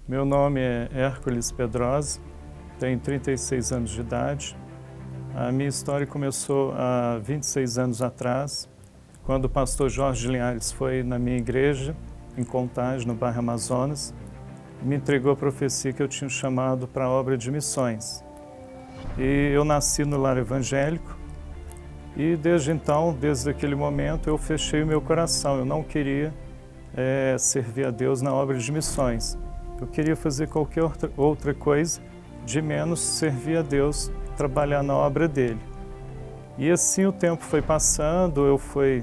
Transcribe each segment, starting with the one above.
Meu nome é Hércules Pedrosa, tenho 36 anos de idade. A minha história começou há 26 anos atrás, quando o pastor Jorge Linhares foi na minha igreja, em Contagem, no bairro Amazonas, e me entregou a profecia que eu tinha chamado para a obra de missões. E eu nasci no lar evangélico e desde então, desde aquele momento, eu fechei o meu coração. Eu não queria servir a Deus na obra de missões. Eu queria fazer qualquer outra coisa, de menos servir a Deus, trabalhar na obra dele. E assim o tempo foi passando, eu fui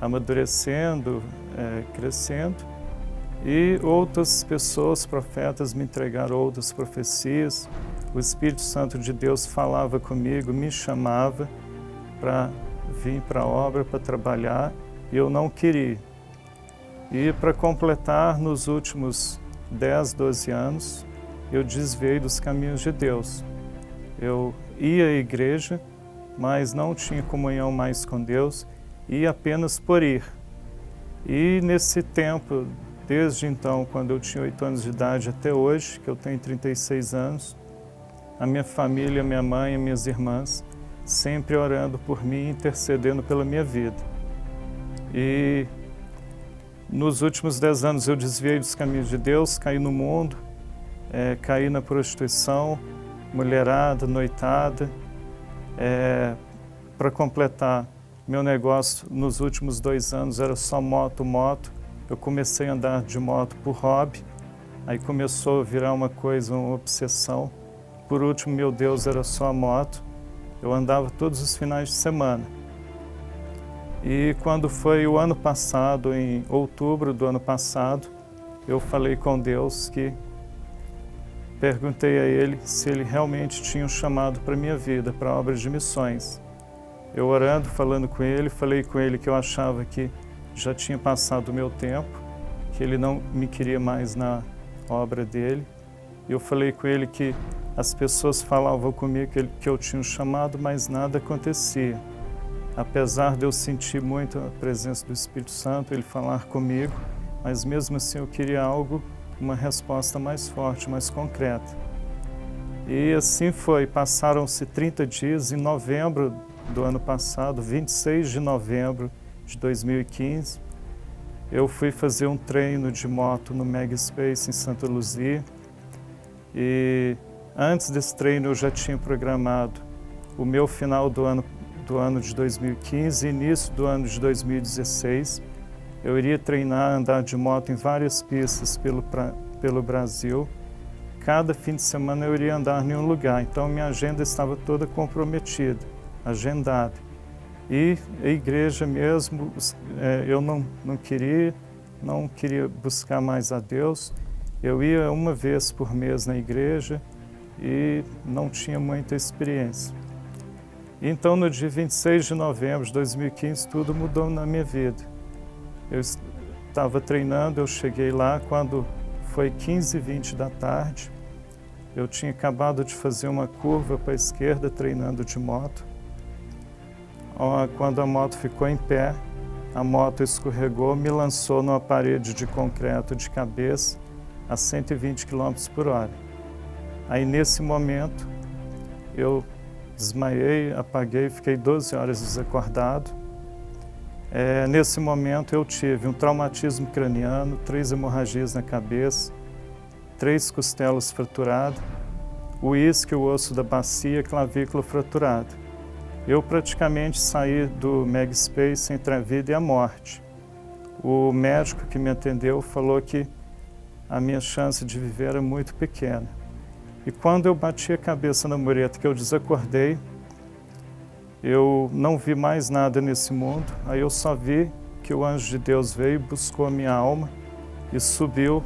amadurecendo, crescendo, e outras pessoas, profetas, me entregaram outras profecias. O Espírito Santo de Deus falava comigo, me chamava para vir para a obra, para trabalhar, e eu não queria. E para completar, nos últimos 10, 12 anos, eu desviei dos caminhos de Deus. Eu ia à igreja, mas não tinha comunhão mais com Deus, ia apenas por ir. E nesse tempo, desde então, quando eu tinha 8 anos de idade até hoje, que eu tenho 36 anos, a minha família, minha mãe e minhas irmãs, sempre orando por mim, intercedendo pela minha vida. E nos últimos 10 anos eu desviei dos caminhos de Deus, caí no mundo, caí na prostituição, mulherada, noitada. Para completar, meu negócio nos últimos 2 anos era só moto. Eu comecei a andar de moto por hobby, aí começou a virar uma coisa, uma obsessão. Por último, meu Deus, era só a moto. Eu andava todos os finais de semana. E quando foi o ano passado, em outubro do ano passado, eu falei com Deus perguntei a Ele se Ele realmente tinha um chamado para a minha vida, para a obra de missões. Eu orando, falando com Ele, falei com Ele que eu achava que já tinha passado o meu tempo, que Ele não me queria mais na obra dEle. Eu falei com Ele que as pessoas falavam comigo que eu tinha um chamado, mas nada acontecia. Apesar de eu sentir muito a presença do Espírito Santo, Ele falar comigo, mas mesmo assim eu queria algo, uma resposta mais forte, mais concreta. E assim foi, passaram-se 30 dias, em novembro do ano passado, 26 de novembro de 2015, eu fui fazer um treino de moto no Mega Space em Santa Luzia. E antes desse treino eu já tinha programado o meu final do ano de 2015, início do ano de 2016, eu iria treinar, andar de moto em várias pistas pelo Brasil. Cada fim de semana eu iria andar em um lugar, então minha agenda estava toda comprometida, agendada. E a igreja mesmo, eu não queria buscar mais a Deus. Eu ia uma vez por mês na igreja e não tinha muita experiência. Então, no dia 26 de novembro de 2015, tudo mudou na minha vida. Eu estava treinando, eu cheguei lá quando foi 15h20 da tarde. Eu tinha acabado de fazer uma curva para a esquerda, treinando de moto. Quando a moto ficou em pé, a moto escorregou, me lançou numa parede de concreto de cabeça a 120 km por hora. Aí, nesse momento, eu desmaiei, apaguei, fiquei 12 horas desacordado. Nesse momento eu tive um traumatismo craniano, 3 hemorragias na cabeça, 3 costelas fraturadas, o isquio, o osso da bacia, clavícula fraturada. Eu praticamente saí do Mega Space entre a vida e a morte. O médico que me atendeu falou que a minha chance de viver era muito pequena. E quando eu bati a cabeça na mureta, que eu desacordei, eu não vi mais nada nesse mundo. Aí eu só vi que o anjo de Deus veio, buscou a minha alma e subiu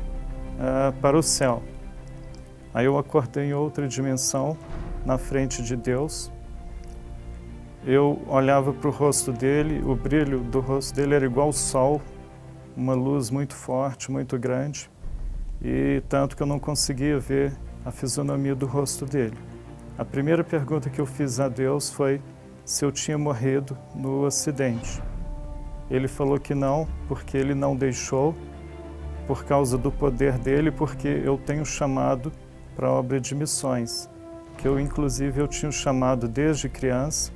para o céu. Aí eu acordei em outra dimensão, na frente de Deus. Eu olhava para o rosto dele, o brilho do rosto dele era igual ao sol, uma luz muito forte, muito grande, e tanto que eu não conseguia ver a fisionomia do rosto dele. A primeira pergunta que eu fiz a Deus foi se eu tinha morrido no acidente. Ele falou que não, porque ele não deixou por causa do poder dele, porque eu tenho chamado para a obra de missões, que inclusive eu tinha chamado desde criança.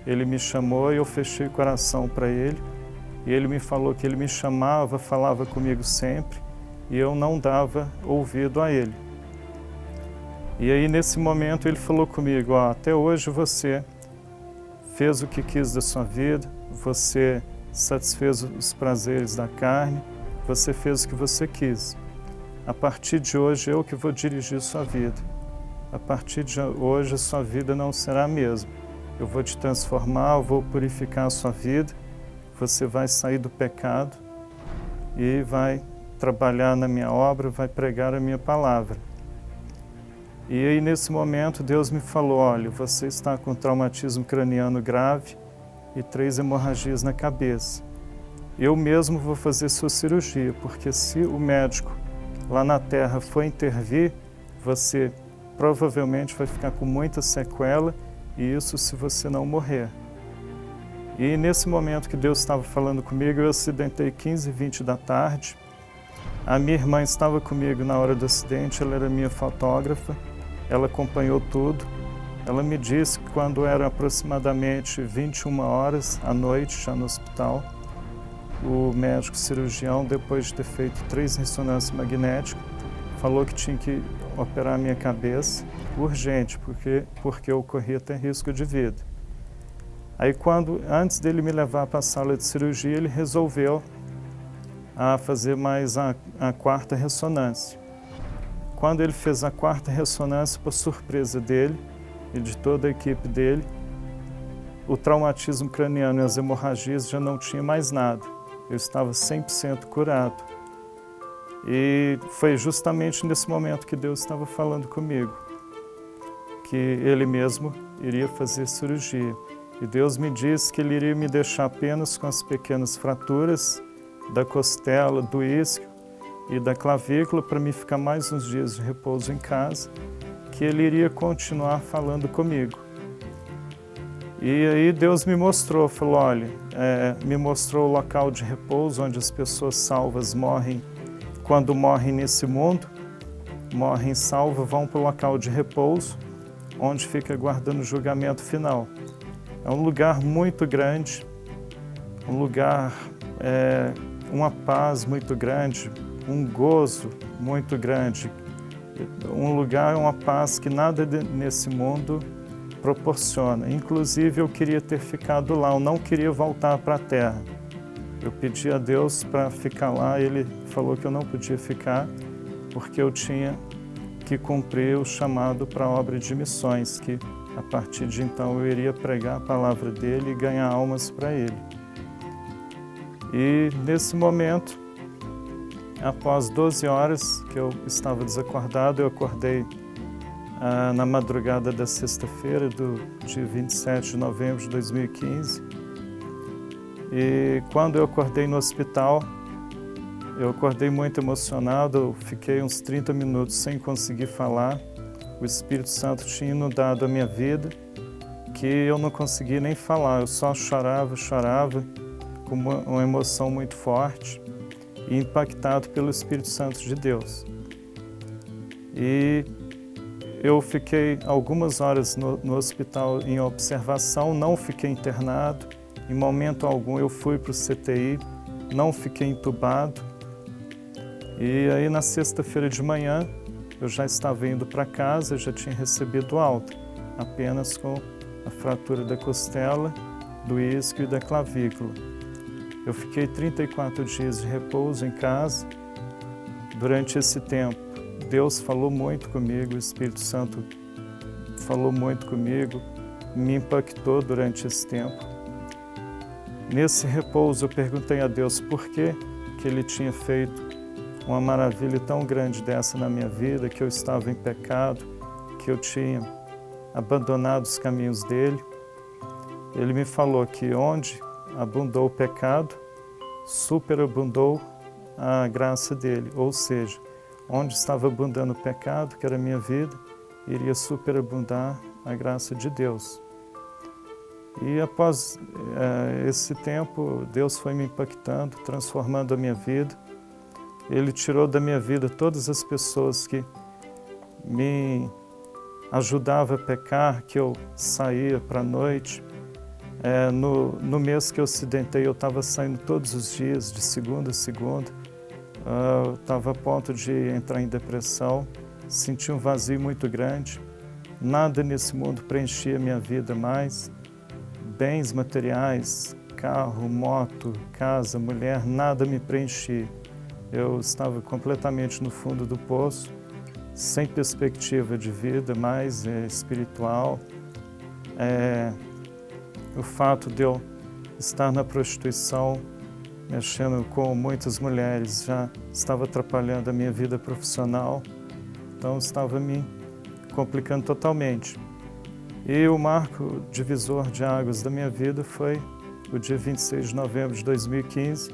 Ele me chamou e eu fechei o coração para ele, e ele me falou que ele me chamava, falava comigo sempre, e eu não dava ouvido a ele. E aí nesse momento ele falou comigo, até hoje você fez o que quis da sua vida, você satisfez os prazeres da carne, você fez o que você quis. A partir de hoje eu que vou dirigir sua vida. A partir de hoje a sua vida não será a mesma. Eu vou te transformar, eu vou purificar a sua vida, você vai sair do pecado e vai trabalhar na minha obra, vai pregar a minha palavra. E aí nesse momento Deus me falou, olha, você está com traumatismo craniano grave e 3 hemorragias na cabeça. Eu mesmo vou fazer sua cirurgia, porque se o médico lá na Terra for intervir, você provavelmente vai ficar com muita sequela, e isso se você não morrer. E nesse momento que Deus estava falando comigo, eu acidentei 15h20 da tarde. A minha irmã estava comigo na hora do acidente, ela era minha fotógrafa, ela acompanhou tudo. Ela me disse que quando era aproximadamente 21 horas à noite, já no hospital, o médico cirurgião, depois de ter feito 3 ressonâncias magnéticas, falou que tinha que operar a minha cabeça urgente, porque eu corria até risco de vida. Aí antes dele me levar para a sala de cirurgia, ele resolveu fazer mais a 4ª ressonância. Quando ele fez a 4ª ressonância, por surpresa dele e de toda a equipe dele, o traumatismo craniano e as hemorragias já não tinha mais nada. Eu estava 100% curado. E foi justamente nesse momento que Deus estava falando comigo, que Ele mesmo iria fazer cirurgia. E Deus me disse que Ele iria me deixar apenas com as pequenas fraturas da costela, do isquio e da clavícula, para me ficar mais uns dias de repouso em casa, que Ele iria continuar falando comigo. E aí Deus me mostrou, falou, olha, me mostrou o local de repouso onde as pessoas salvas morrem. Quando morrem nesse mundo, morrem salvas, vão para o local de repouso, onde fica aguardando o julgamento final. É um lugar muito grande, um lugar, uma paz muito grande, um gozo muito grande, um lugar, uma paz que nada nesse mundo proporciona. Inclusive eu queria ter ficado lá, eu não queria voltar para a Terra. Eu pedi a Deus para ficar lá, Ele falou que eu não podia ficar, porque eu tinha que cumprir o chamado para a obra de missões, que a partir de então eu iria pregar a palavra dele e ganhar almas para Ele. E nesse momento, após 12 horas que eu estava desacordado, eu acordei na madrugada da sexta-feira, do dia 27 de novembro de 2015. E quando eu acordei no hospital, eu acordei muito emocionado, eu fiquei uns 30 minutos sem conseguir falar. O Espírito Santo tinha inundado a minha vida, que eu não conseguia nem falar, eu só chorava, com uma emoção muito forte e impactado pelo Espírito Santo de Deus. E eu fiquei algumas horas no hospital em observação, não fiquei internado. Em momento algum eu fui para o CTI, não fiquei entubado. E aí na sexta-feira de manhã eu já estava indo para casa, já tinha recebido alta, apenas com a fratura da costela, do isquio e da clavícula. Eu fiquei 34 dias de repouso em casa. Durante esse tempo, Deus falou muito comigo, o Espírito Santo falou muito comigo, me impactou durante esse tempo. Nesse repouso eu perguntei a Deus por que Ele tinha feito uma maravilha tão grande dessa na minha vida, que eu estava em pecado, que eu tinha abandonado os caminhos dele. Ele me falou que onde abundou o pecado, superabundou a graça dele, ou seja, onde estava abundando o pecado, que era a minha vida, iria superabundar a graça de Deus. E após esse tempo, Deus foi me impactando, transformando a minha vida. Ele tirou da minha vida todas as pessoas que me ajudavam a pecar, que eu saía para a noite. No mês que eu acidentei, eu estava saindo todos os dias, de segunda a segunda. Eu estava a ponto de entrar em depressão, senti um vazio muito grande. Nada nesse mundo preenchia minha vida mais. Bens materiais, carro, moto, casa, mulher, nada me preenchia. Eu estava completamente no fundo do poço, sem perspectiva de vida mais espiritual. O fato de eu estar na prostituição, mexendo com muitas mulheres, já estava atrapalhando a minha vida profissional, então estava me complicando totalmente. E o marco divisor de águas da minha vida foi o dia 26 de novembro de 2015,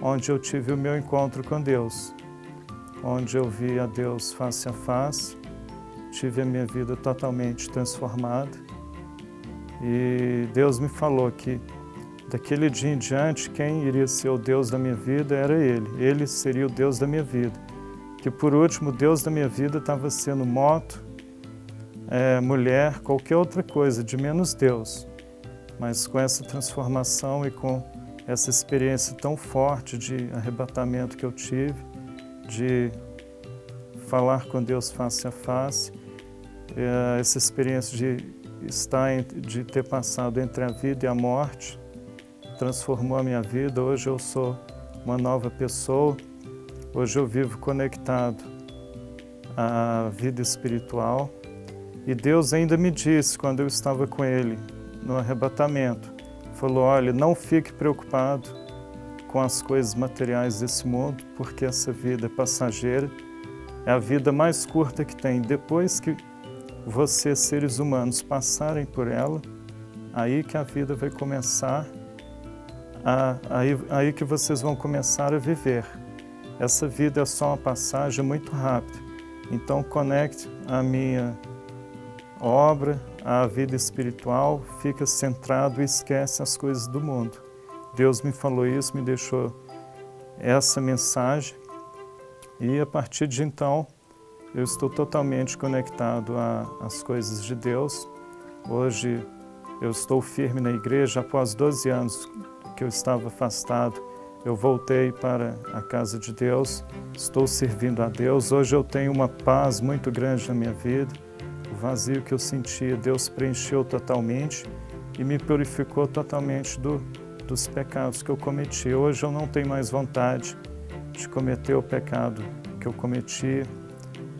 onde eu tive o meu encontro com Deus, onde eu vi a Deus face a face, tive a minha vida totalmente transformada. E Deus me falou que daquele dia em diante, quem iria ser o Deus da minha vida era Ele. Ele seria o Deus da minha vida. Que por último, o Deus da minha vida estava sendo moto, mulher, qualquer outra coisa, de menos Deus. Mas com essa transformação e com essa experiência tão forte de arrebatamento que eu tive, de falar com Deus face a face, essa experiência de ter passado entre a vida e a morte, transformou a minha vida. Hoje eu sou uma nova pessoa, hoje eu vivo conectado à vida espiritual. E Deus ainda me disse, quando eu estava com Ele no arrebatamento, falou: olha, não fique preocupado com as coisas materiais desse mundo, porque essa vida é passageira, é a vida mais curta que tem. Depois que vocês, seres humanos, passarem por ela, aí que a vida vai começar, aí que vocês vão começar a viver. Essa vida é só uma passagem muito rápida. Então conecte a minha obra à vida espiritual, fica centrado e esquece as coisas do mundo. Deus me falou isso, me deixou essa mensagem, e a partir de então eu estou totalmente conectado às coisas de Deus. Hoje eu estou firme na igreja. Após 12 anos que eu estava afastado, eu voltei para a casa de Deus, estou servindo a Deus. Hoje eu tenho uma paz muito grande na minha vida. O vazio que eu sentia, Deus preencheu totalmente e me purificou totalmente dos pecados que eu cometi. Hoje eu não tenho mais vontade de cometer o pecado que eu cometi.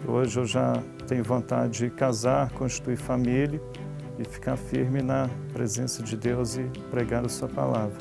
Hoje eu já tenho vontade de casar, constituir família e ficar firme na presença de Deus e pregar a sua palavra.